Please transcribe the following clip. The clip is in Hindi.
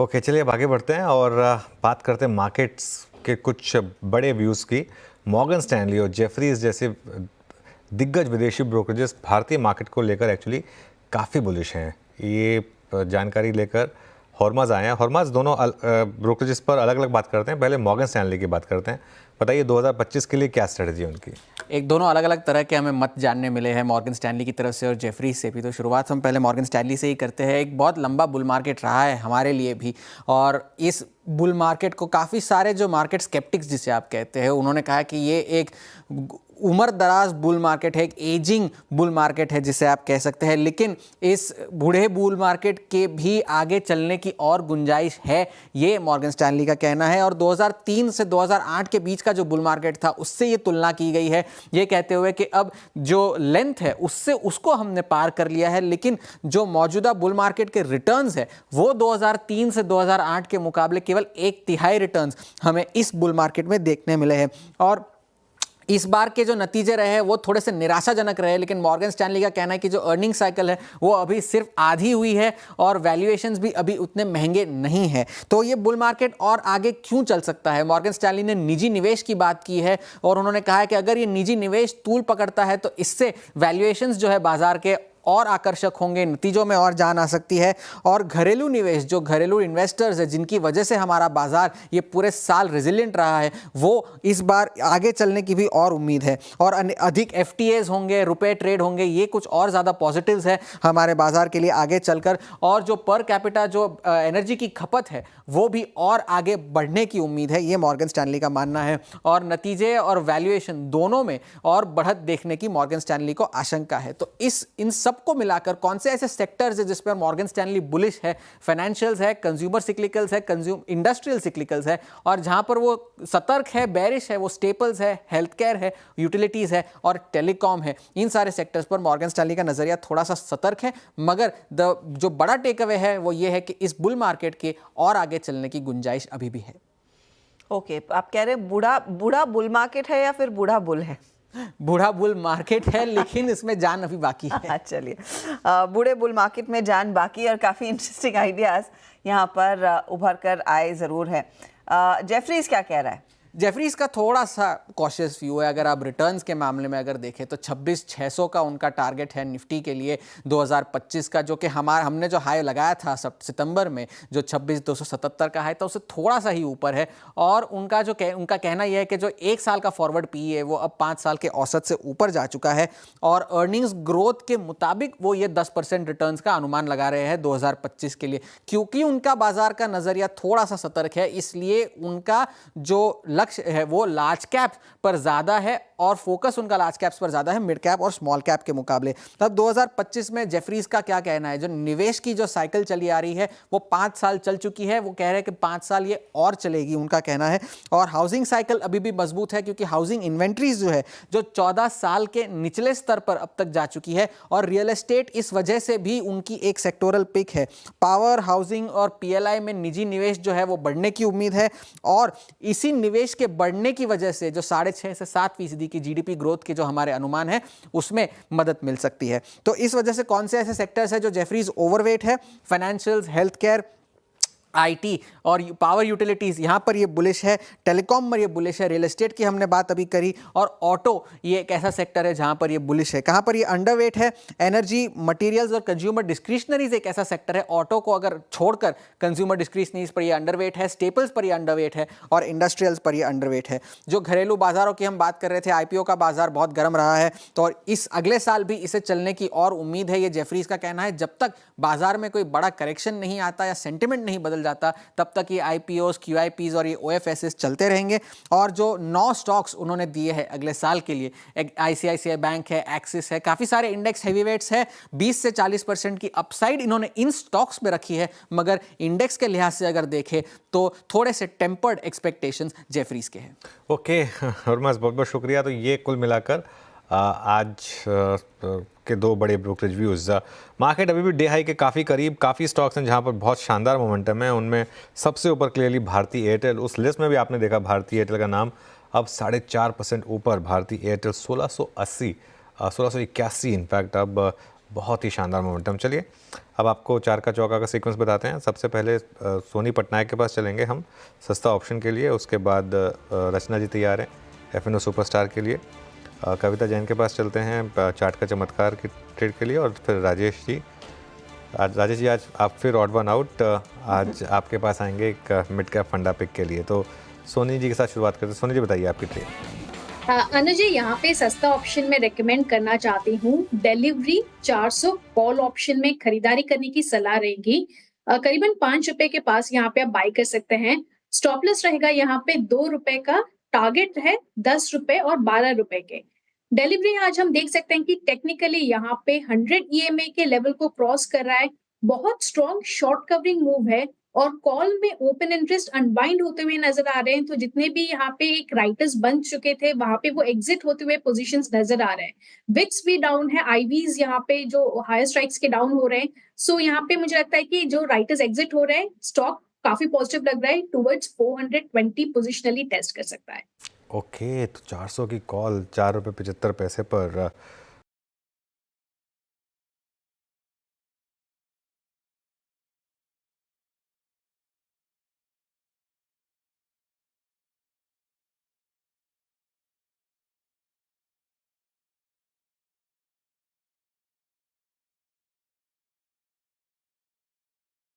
ओके, चलिए अब आगे बढ़ते हैं और बात करते हैं मार्केट्स के कुछ बड़े व्यूज़ की। मॉर्गन स्टैनली और जेफरीज जैसे दिग्गज विदेशी ब्रोकरेजेस भारतीय मार्केट को लेकर एक्चुअली काफ़ी बुलिश हैं। ये जानकारी लेकर हॉर्मज आए हैं। हॉर्मज दोनों ब्रोकरेजेस पर अलग अलग बात करते हैं। पहले मॉर्गन स्टैनली की बात करते हैं। बताइए 2025 के लिए क्या स्ट्रेटजी है उनकी? एक दोनों अलग अलग तरह के हमें मत जानने मिले हैं मॉर्गन स्टैनली की तरफ से और जेफरीज से भी। तो शुरुआत हम पहले मॉर्गन स्टैनली से ही करते हैं। एक बहुत लंबा बुल मार्केट रहा है हमारे लिए भी, और इस बुल मार्केट को काफ़ी सारे जो मार्केट स्केप्टिक्स जिसे आप कहते हैं उन्होंने कहा कि ये एक उम्र दराज बुल मार्केट है, एक एजिंग बुल मार्केट है जिसे आप कह सकते हैं। लेकिन इस बूढ़े बुल मार्केट के भी आगे चलने की और गुंजाइश है, ये मॉर्गन स्टैनली का कहना है। और 2003 से 2008 के बीच का जो बुल मार्केट था उससे ये तुलना की गई है, ये कहते हुए कि अब जो लेंथ है उसको हमने पार कर लिया है, लेकिन जो मौजूदा बुल मार्केट के रिटर्न्स है वो 2003 से 2008 के मुकाबले केवल 1/3 रिटर्न्स हमें इस बुल मार्केट में देखने मिले हैं। और इस बार के जो नतीजे रहे हैं वो थोड़े से निराशाजनक रहे। लेकिन मॉर्गन स्टैनली का कहना है कि जो अर्निंग साइकिल है वो अभी सिर्फ आधी हुई है और वैल्यूएशंस भी अभी उतने महंगे नहीं है। तो ये बुल मार्केट और आगे क्यों चल सकता है? मॉर्गन स्टैनली ने निजी निवेश की बात की है और उन्होंने कहा है कि अगर ये निजी निवेश तूल पकड़ता है तो इससे वैल्यूएशंस जो है बाजार के और आकर्षक होंगे, नतीजों में और जान आ सकती है। और घरेलू निवेश, जो घरेलू इन्वेस्टर्स है जिनकी वजह से हमारा बाजार ये पूरे साल रेजिलिएंट रहा है, वो इस बार आगे चलने की भी और उम्मीद है। और अधिक एफटीएज होंगे, रुपए ट्रेड होंगे, ये कुछ और ज़्यादा पॉजिटिव्स है हमारे बाजार के लिए आगे चलकर। और जो पर कैपिटा जो एनर्जी की खपत है वो भी और आगे बढ़ने की उम्मीद है, ये मॉर्गन स्टैनली का मानना है। और नतीजे और वैल्यूएशन दोनों में और बढ़त देखने की मॉर्गन स्टैनली को आशंका है। तो इन सबको मिलाकर कौन से ऐसे सेक्टर्स है जिस पर मॉर्गन स्टैनली बुलिश है? फाइनेंशियल्स है, कंज्यूमर सिक्लिकल्स है, इंडस्ट्रियल सिक्लिकल्स है, और जहां पर वो सतर्क है, बेरिश है, वो स्टेपल्स है, हेल्थ केयर है, यूटिलिटीज है और टेलीकॉम है। इन सारे सेक्टर्स पर मॉर्गन स्टैनली का नजरिया थोड़ा सा सतर्क है, मगर जो बड़ा टेक अवे है वो ये है कि इस बुल मार्केट के और आगे चलने की गुंजाइश अभी भी है। ओके, आप कह रहे हैं बूढ़ा बुल मार्केट है या फिर बूढ़ा बुल है? बूढ़ा बुल मार्केट है लेकिन इसमें जान अभी बाकी है। चलिए, बूढ़े बुल मार्केट में जान बाकी और काफ़ी इंटरेस्टिंग आइडियाज़ यहाँ पर उभर कर आए ज़रूर है। जेफरीज क्या कह रहा है? जेफरीज का थोड़ा सा कॉशियस व्यू है। अगर आप रिटर्न्स के मामले में अगर देखें तो 26,600 का उनका टारगेट है निफ्टी के लिए 2025 का, जो कि हमने जो हाई लगाया था सितंबर में, जो 26,277 का हाई था, उससे थोड़ा सा ही ऊपर है। और उनका कहना यह है कि जो एक साल का फॉरवर्ड पी है वो अब 5 साल के औसत से ऊपर जा चुका है। और अर्निंग्स ग्रोथ के मुताबिक वो ये 10% रिटर्न्स का अनुमान लगा रहे हैं 2025 के लिए। क्योंकि उनका बाजार का नजरिया थोड़ा सा सतर्क है, इसलिए उनका जो लक्ष्य है वो लार्ज कैप पर ज्यादा है और फोकस उनका लार्ज कैप्स पर ज्यादा है मिड कैप और स्मॉल कैप के मुकाबले। तब 2025 में जेफरीज का क्या कहना है? जो निवेश की जो साइकिल चली आ रही है वो 5 साल चल चुकी है, वो कह रहे हैं कि 5 साल ये और चलेगी, उनका कहना है। और हाउसिंग साइकिल अभी भी मजबूत है क्योंकि हाउसिंग इन्वेंट्रीज जो है जो 14 साल के निचले स्तर पर अब तक जा चुकी है। और रियल एस्टेट इस वजह से भी उनकी एक सेक्टोरल पिक है। पावर, हाउसिंग और पीएलआई में निजी निवेश जो है वो बढ़ने की उम्मीद है। और इसी निवेश के बढ़ने की वजह से जो 6.5 से 7% की जीडीपी ग्रोथ के जो हमारे अनुमान है उसमें मदद मिल सकती है। तो इस वजह से कौन से ऐसे सेक्टर्स है जो जेफरीज ओवरवेट है? फाइनेंशियल्स, हेल्थ केयर, आईटी और पावर यूटिलिटीज़, यहाँ पर ये बुलिश है। टेलीकॉम पर ये बुलिश है। रियल एस्टेट की हमने बात अभी करी। और ऑटो ये एक ऐसा सेक्टर है जहाँ पर ये बुलिश है। कहाँ पर ये अंडरवेट है? एनर्जी, मटेरियल्स और कंज्यूमर डिस्क्रिशनरीज एक ऐसा सेक्टर है, ऑटो को अगर छोड़कर कंज्यूमर डिस्क्रिशनरीज पर ये अंडरवेट है, स्टेपल्स पर ये अंडरवेट है और इंडस्ट्रियल्स पर ये अंडरवेट है। जो घरेलू बाजारों की हम बात कर रहे थे, आईपीओ का बाजार बहुत गर्म रहा है, तो इस अगले साल भी इसे चलने की और उम्मीद है, ये जेफरीज का कहना है। जब तक बाजार में कोई बड़ा करेक्शन नहीं आता या सेंटिमेंट नहीं बदल जाता तब तक ये आईपीओस, क्यूआईपीज और ये ओएफएसएस चलते रहेंगे। और जो 9 स्टॉक्स उन्होंने दिए हैं अगले साल के लिए, एक आईसीआईसीआई बैंक है, एक्सिस है, काफी सारे इंडेक्स हेवीवेट्स है, 20 से 40% की अपसाइड इन्होंने इन स्टॉक्स में रखी है। मगर इंडेक्स के लिहाज से अगर देखें तो थोड़े से टेम्पर्ड एक्सपेक्टेशंस जेफरीज के हैं। ओके हरमज, बहुत बहुत शुक्रिया। तो ये कुल मिलाकर आज के 2 बड़े ब्रोकरेज व्यूज़। मार्केट अभी भी डे हाई के काफ़ी करीब। काफ़ी स्टॉक्स हैं जहां पर बहुत शानदार मोमेंटम है। उनमें सबसे ऊपर क्लियरली भारती एयरटेल, उस लिस्ट में भी आपने देखा भारती एयरटेल का नाम अब 4.5% ऊपर। भारती एयरटेल 1681 इनफैक्ट अब बहुत ही शानदार मोमेंटम। चलिए अब आपको चार का चौका का सीक्वेंस बताते हैं। सबसे पहले सोनी पटनायक के पास चलेंगे हम सस्ता ऑप्शन के लिए, उसके बाद रचना जी तैयार हैं FNO सुपरस्टार के लिए, कविता जैन के पास चलते हैं चार्ट का चमत्कार की ट्रेड के लिए, और फिर राजेश जी। राजेश जी आज आप फिर ऑड वन आउट, आज आपके पास आएंगे एक मिड कैप फंडा पिक के लिए। तो सोनी जी के साथ शुरुआत करते हैं। सोनी जी बताइए आपकी ट्रेड। अनुज जी, यहाँ पे सस्ता ऑप्शन में रेकमेंड करना चाहती हूँ। डिलीवरी 400 कॉल ऑप्शन में खरीदारी करने की सलाह रहेगी। करीबन 5 रुपए के पास यहाँ पे आप बाई कर सकते हैं। स्टॉप लॉस रहेगा यहाँ पे 2 रुपए का, टारगेट है 10 रुपए और 12 रुपए के। डिलीवरी आज हम देख सकते हैं कि टेक्निकली यहाँ पे 100 EMA के लेवल को क्रॉस कर रहा है। बहुत स्ट्रॉन्ग शॉर्ट कवरिंग मूव है और कॉल में ओपन इंटरेस्ट अनबाइंड होते हुए नजर आ रहे हैं। तो जितने भी यहाँ पे एक राइटर्स बन चुके थे वहां पे वो एग्जिट होते हुए पोजीशंस नजर आ रहे हैं। विक्स भी डाउन है, आईवीज यहाँ पे जो हायर स्ट्राइक्स के डाउन हो रहे हैं। सो यहाँ पे मुझे लगता है कि जो राइटर्स एग्जिट हो रहे हैं, स्टॉक काफी पॉजिटिव लग रहा है, टुवर्ड्स 420 पोजिशनली टेस्ट कर सकता है। ओके, तो 400 की कॉल 4 रुपये 75 पैसे पर